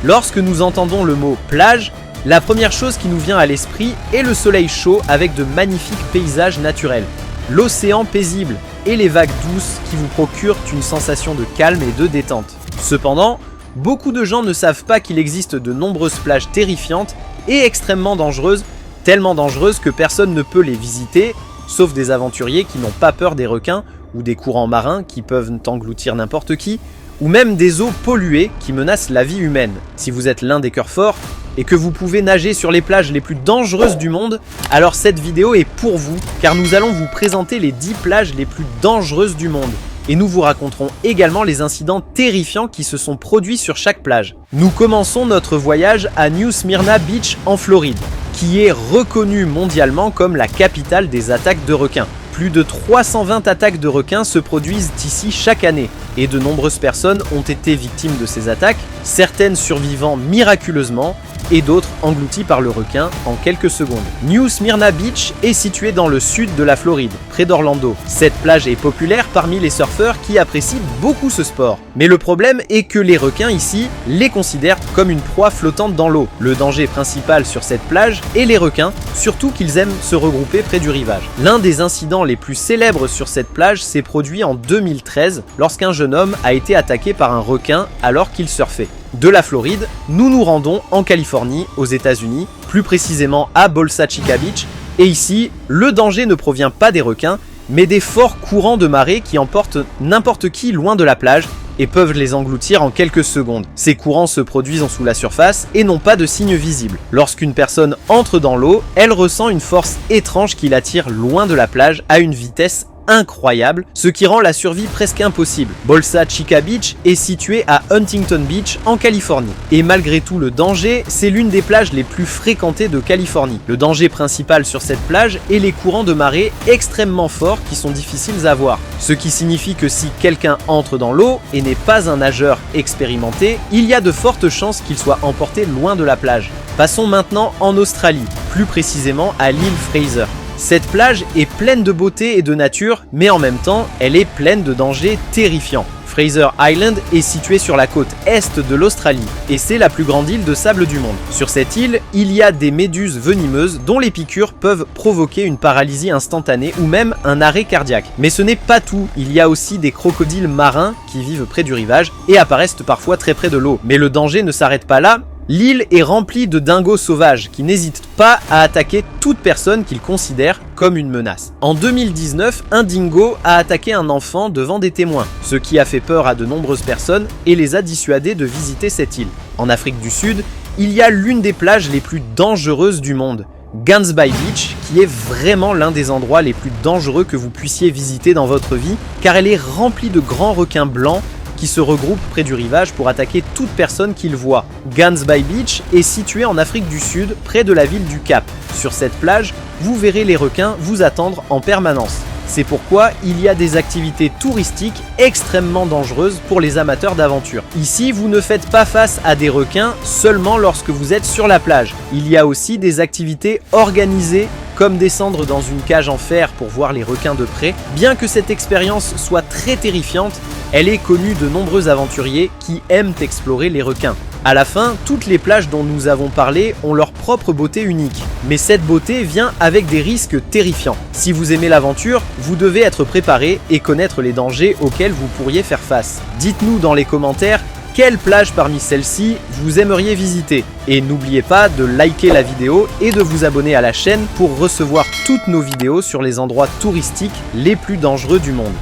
Lorsque nous entendons le mot plage, la première chose qui nous vient à l'esprit est le soleil chaud avec de magnifiques paysages naturels, l'océan paisible et les vagues douces qui vous procurent une sensation de calme et de détente. Cependant, beaucoup de gens ne savent pas qu'il existe de nombreuses plages terrifiantes et extrêmement dangereuses, tellement dangereuses que personne ne peut les visiter, sauf des aventuriers qui n'ont pas peur des requins ou des courants marins qui peuvent engloutir n'importe qui, ou même des eaux polluées qui menacent la vie humaine. Si vous êtes l'un des cœurs forts et que vous pouvez nager sur les plages les plus dangereuses du monde, alors cette vidéo est pour vous, car nous allons vous présenter les 10 plages les plus dangereuses du monde. Et nous vous raconterons également les incidents terrifiants qui se sont produits sur chaque plage. Nous commençons notre voyage à New Smyrna Beach en Floride, qui est reconnue mondialement comme la capitale des attaques de requins. Plus de 320 attaques de requins se produisent ici chaque année, et de nombreuses personnes ont été victimes de ces attaques, certaines survivant miraculeusement, et d'autres englouties par le requin en quelques secondes. New Smyrna Beach est située dans le sud de la Floride, près d'Orlando. Cette plage est populaire parmi les surfeurs qui apprécient beaucoup ce sport. Mais le problème est que les requins ici les considèrent comme une proie flottante dans l'eau. Le danger principal sur cette plage est les requins, surtout qu'ils aiment se regrouper près du rivage. L'un des incidents les plus célèbres sur cette plage s'est produit en 2013 lorsqu'un jeune homme a été attaqué par un requin alors qu'il surfait. De la Floride, nous nous rendons en Californie, aux États-Unis, plus précisément à Bolsa Chica Beach, et ici, le danger ne provient pas des requins, mais des forts courants de marée qui emportent n'importe qui loin de la plage et peuvent les engloutir en quelques secondes. Ces courants se produisent en sous la surface et n'ont pas de signes visibles. Lorsqu'une personne entre dans l'eau, elle ressent une force étrange qui l'attire loin de la plage à une vitesse incroyable, ce qui rend la survie presque impossible. Bolsa Chica Beach est située à Huntington Beach en Californie. Et malgré tout le danger, c'est l'une des plages les plus fréquentées de Californie. Le danger principal sur cette plage est les courants de marée extrêmement forts qui sont difficiles à voir. Ce qui signifie que si quelqu'un entre dans l'eau et n'est pas un nageur expérimenté, il y a de fortes chances qu'il soit emporté loin de la plage. Passons maintenant en Australie, plus précisément à l'île Fraser. Cette plage est pleine de beauté et de nature, mais en même temps, elle est pleine de dangers terrifiants. Fraser Island est située sur la côte est de l'Australie, et c'est la plus grande île de sable du monde. Sur cette île, il y a des méduses venimeuses dont les piqûres peuvent provoquer une paralysie instantanée ou même un arrêt cardiaque. Mais ce n'est pas tout, il y a aussi des crocodiles marins qui vivent près du rivage et apparaissent parfois très près de l'eau. Mais le danger ne s'arrête pas là. L'île est remplie de dingos sauvages qui n'hésitent pas à attaquer toute personne qu'ils considèrent comme une menace. En 2019, un dingo a attaqué un enfant devant des témoins, ce qui a fait peur à de nombreuses personnes et les a dissuadés de visiter cette île. En Afrique du Sud, il y a l'une des plages les plus dangereuses du monde, Gansby Beach, qui est vraiment l'un des endroits les plus dangereux que vous puissiez visiter dans votre vie, car elle est remplie de grands requins blancs qui se regroupent près du rivage pour attaquer toute personne qu'ils voient. Gansby Beach est situé en Afrique du Sud, près de la ville du Cap. Sur cette plage, vous verrez les requins vous attendre en permanence. C'est pourquoi il y a des activités touristiques extrêmement dangereuses pour les amateurs d'aventure. Ici, vous ne faites pas face à des requins seulement lorsque vous êtes sur la plage. Il y a aussi des activités organisées comme descendre dans une cage en fer pour voir les requins de près. Bien que cette expérience soit très terrifiante, elle est connue de nombreux aventuriers qui aiment explorer les requins. À la fin, toutes les plages dont nous avons parlé ont leur propre beauté unique. Mais cette beauté vient avec des risques terrifiants. Si vous aimez l'aventure, vous devez être préparé et connaître les dangers auxquels vous pourriez faire face. Dites-nous dans les commentaires quelle plage parmi celles-ci vous aimeriez visiter. Et n'oubliez pas de liker la vidéo et de vous abonner à la chaîne pour recevoir toutes nos vidéos sur les endroits touristiques les plus dangereux du monde.